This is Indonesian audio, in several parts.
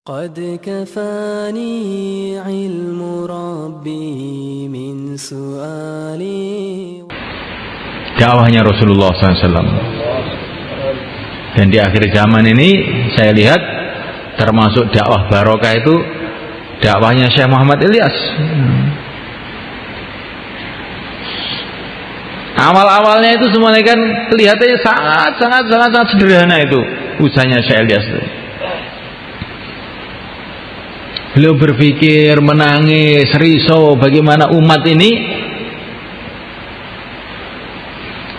قد كفاني علم ربي من سؤالي. Dakwahnya Rasulullah SAW. Dan di akhir zaman ini saya lihat termasuk dakwah barokah itu dakwahnya Syekh Muhammad Ilyas. Awal-awalnya itu semuanya kan kelihatannya sangat sederhana itu usahanya Syekh Ilyas itu. Beliau berpikir, menangis, risau bagaimana umat ini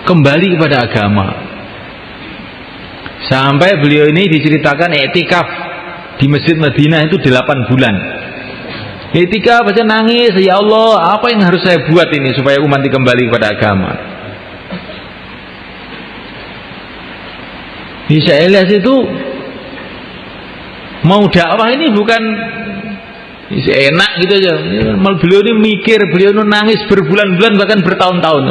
kembali kepada agama. Sampai beliau ini diceritakan iktikaf di Masjid Madinah itu 8 bulan. Iktikaf baca nangis, ya Allah, apa yang harus saya buat ini supaya umat ini kembali kepada agama. Syekh Ilyas itu mau dakwah ini bukan enak gitu aja. Beliau ini mikir, beliau ini nangis berbulan-bulan bahkan bertahun-tahun.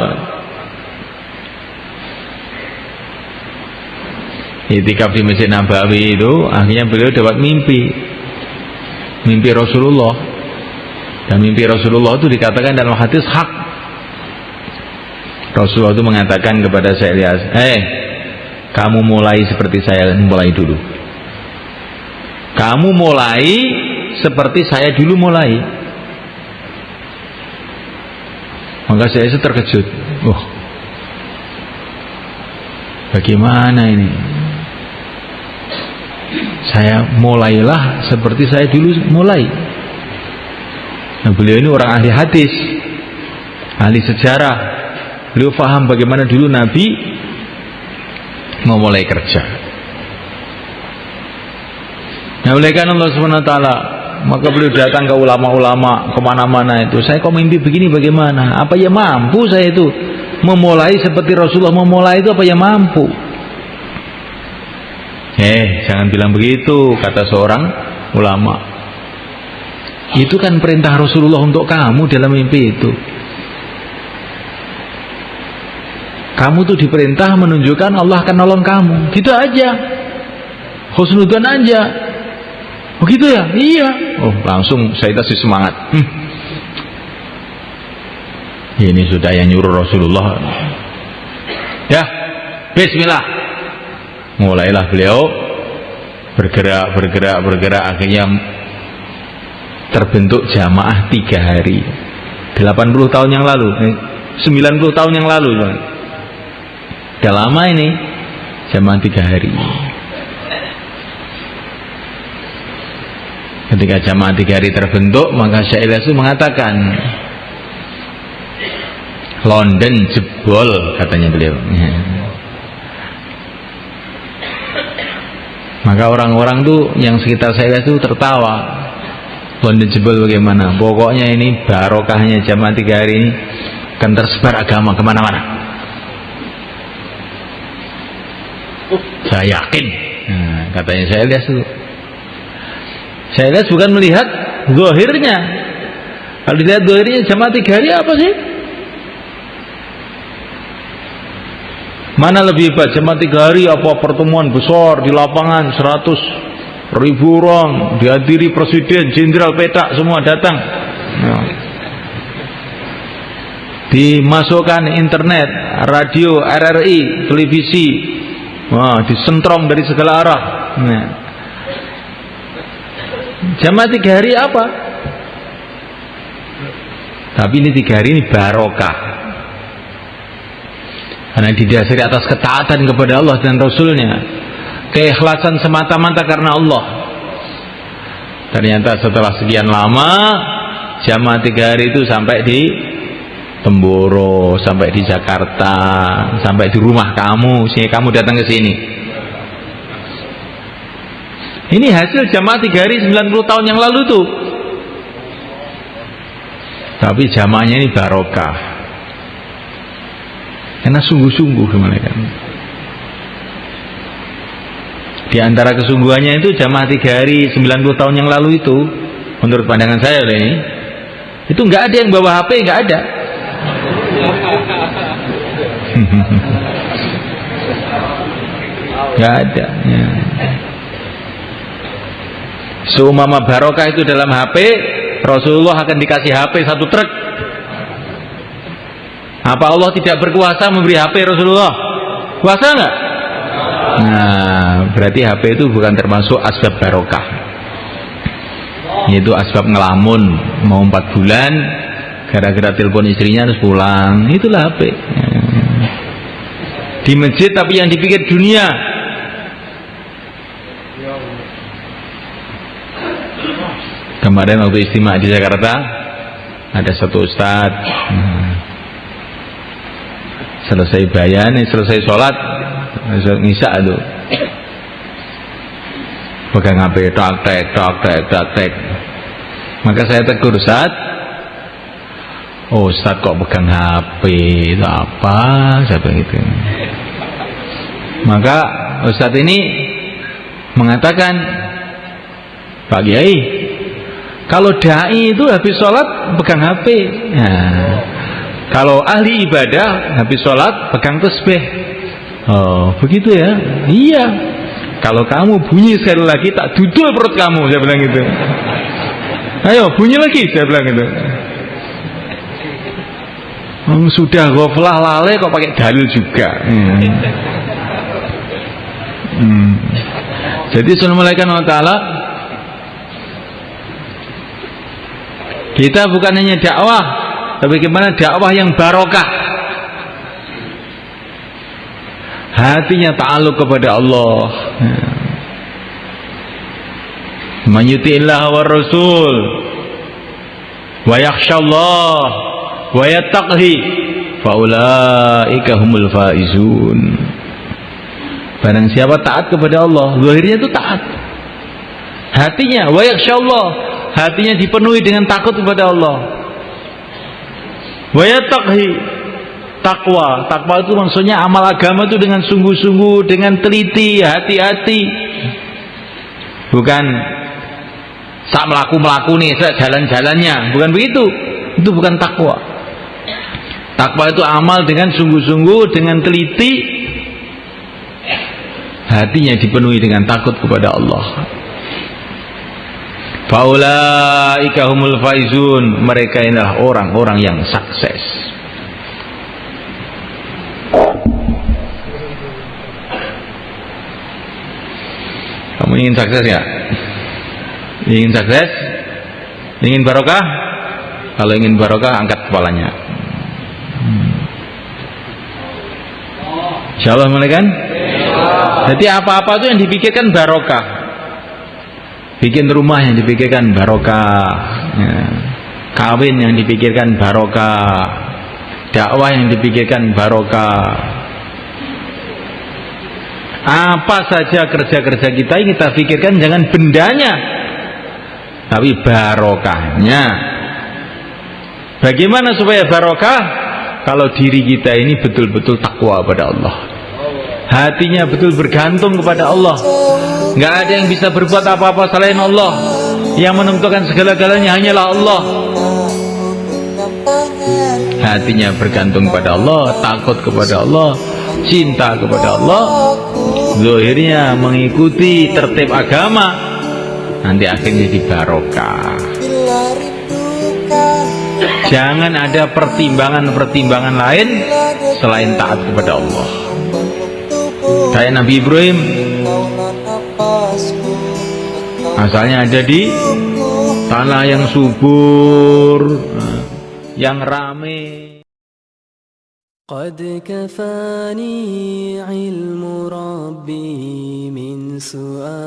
Iktikaf di Masjid Nabawi itu akhirnya beliau dapat mimpi Rasulullah. Dan mimpi Rasulullah itu dikatakan dalam hadis hak. Rasulullah itu mengatakan kepada Syekh Ilyas, kamu mulai seperti saya mulai dulu. Kamu mulai seperti saya dulu mulai. Maka saya terkejut. Bagaimana ini? Saya mulailah seperti saya dulu mulai. Nah, beliau ini orang ahli hadis, ahli sejarah. Beliau paham bagaimana dulu Nabi memulai kerja. Nah, oleh karena Allah SWT, maka beliau datang ke ulama-ulama kemana-mana itu. Saya kok mimpi begini bagaimana? Apa ya mampu saya itu memulai seperti Rasulullah memulai itu? Apa ya mampu? Jangan bilang begitu, kata seorang ulama. Itu kan perintah Rasulullah untuk kamu dalam mimpi itu. Kamu tuh diperintah menunjukkan Allah akan nolong kamu. Gitu aja. Husnudzon aja. Begitu ya? Iya. Langsung saya kasih semangat. Ini sudah yang nyuruh Rasulullah. Ya, bismillah. Mulailah beliau bergerak, akhirnya terbentuk jamaah 3 hari. 80 tahun yang lalu, 90 tahun yang lalu. Udah lama ini jamaah 3 hari. Ketika jamaah 3 hari terbentuk, maka Syekh Ilyas itu mengatakan, London jebol, katanya beliau. Maka orang-orang tuh yang sekitar Syekh Ilyas itu tertawa. London jebol bagaimana? Pokoknya ini barokahnya jamaah 3 hari ini akan tersebar agama kemana-mana. Saya yakin. Katanya Syekh Ilyas itu. Saya lihat bukan melihat zahirnya. Kalau dilihat zahirnya jamaah 3 hari apa sih? Mana lebih hebat, jamaah 3 hari apa pertemuan besar di lapangan 100.000 orang, dihadiri presiden, jenderal, petak semua datang. Dimasukkan internet, radio, RRI, televisi, disentrong dari segala arah. Jamaah 3 hari apa? Tapi ini 3 hari ini barokah. Karena didasari atas ketaatan kepada Allah dan Rasulnya, keikhlasan semata-mata karena Allah. Ternyata setelah sekian lama, jamaah 3 hari itu sampai di Temboro, sampai di Jakarta, sampai di rumah kamu, sehingga kamu datang ke sini. Ini hasil jamaah 3 hari 90 tahun yang lalu tuh. Tapi jamaahnya ini barokah. Karena sungguh-sungguh gimana kan. Di antara kesungguhannya itu jamaah 3 hari 90 tahun yang lalu itu, menurut pandangan saya ini, itu nggak ada yang bawa HP, nggak ada. Nggak ada. Ya. Seumama barokah itu dalam HP, Rasulullah akan dikasih HP 1 truk. Apa Allah tidak berkuasa memberi HP Rasulullah? Kuasa enggak? Nah, berarti HP itu bukan termasuk asbab barokah. Itu asbab ngelamun, mau 4 bulan gara-gara telepon istrinya harus pulang. Itulah HP. Di masjid tapi yang dipikir dunia. Kemarin waktu istimewa di Jakarta ada satu ustadz selesai bayan, selesai sholat ngisa itu pegang HP tek. Maka saya tegur, Ustaz, oh Ustaz kok pegang HP itu apa? Saya bilang gitu. Maka Ustaz ini mengatakan, Pak Kiai, kalau dai itu habis sholat pegang HP. Nah, kalau ahli ibadah habis sholat pegang tasbih. Oh begitu ya? Iya. Kalau kamu bunyi sekali lagi tak dudul perut kamu, saya bilang gitu. Ayo bunyi lagi, saya bilang gitu. Sudah ghaflah lalai kok pakai dalil juga. Jadi Assalamualaikum warahmatullahi wabarakatuh. Kita bukan hanya dakwah, tapi bagaimana dakwah yang barokah. Hatinya ta'alluq kepada Allah. Man yuti'illah wa rasul wa yakhshallah wa yattaqhi faulaika humul faizun. Barang siapa taat kepada Allah, zahirnya itu taat. Hatinya wa yakhshallah, hatinya dipenuhi dengan takut kepada Allah. Wa yattaqhi, takwa. Takwa itu maksudnya amal agama itu dengan sungguh-sungguh, dengan teliti, hati-hati. Bukan sak melaku nih, sak jalan-jalannya, bukan begitu. Itu bukan takwa. Takwa itu amal dengan sungguh-sungguh, dengan teliti, hatinya dipenuhi dengan takut kepada Allah. Faulaika humul faizun, mereka inilah orang-orang yang sukses. Kamu ingin sukses ya? Ingin sukses? Ingin barokah? Kalau ingin barokah, angkat kepalanya. Insyaallah kan? Jadi apa-apa itu yang dipikirkan barokah. Bikin rumah yang dipikirkan barokah, ya. Kawin yang dipikirkan barokah, dakwah yang dipikirkan barokah. Apa saja kerja-kerja kita yang kita pikirkan jangan bendanya, tapi barokahnya. Bagaimana supaya barokah? Kalau diri kita ini betul-betul takwa pada Allah, hatinya betul bergantung kepada Allah. Nggak ada yang bisa berbuat apa-apa selain Allah. Yang menentukan segala-galanya hanyalah Allah. Hatinya bergantung pada Allah, takut kepada Allah, cinta kepada Allah. Zahirnya mengikuti tertib agama, nanti akhirnya di barokah. Jangan ada pertimbangan-pertimbangan lain selain taat kepada Allah. Kayak Nabi Ibrahim, asalnya ada di tanah yang subur, yang ramai. قد كفاني علم ربي من سؤال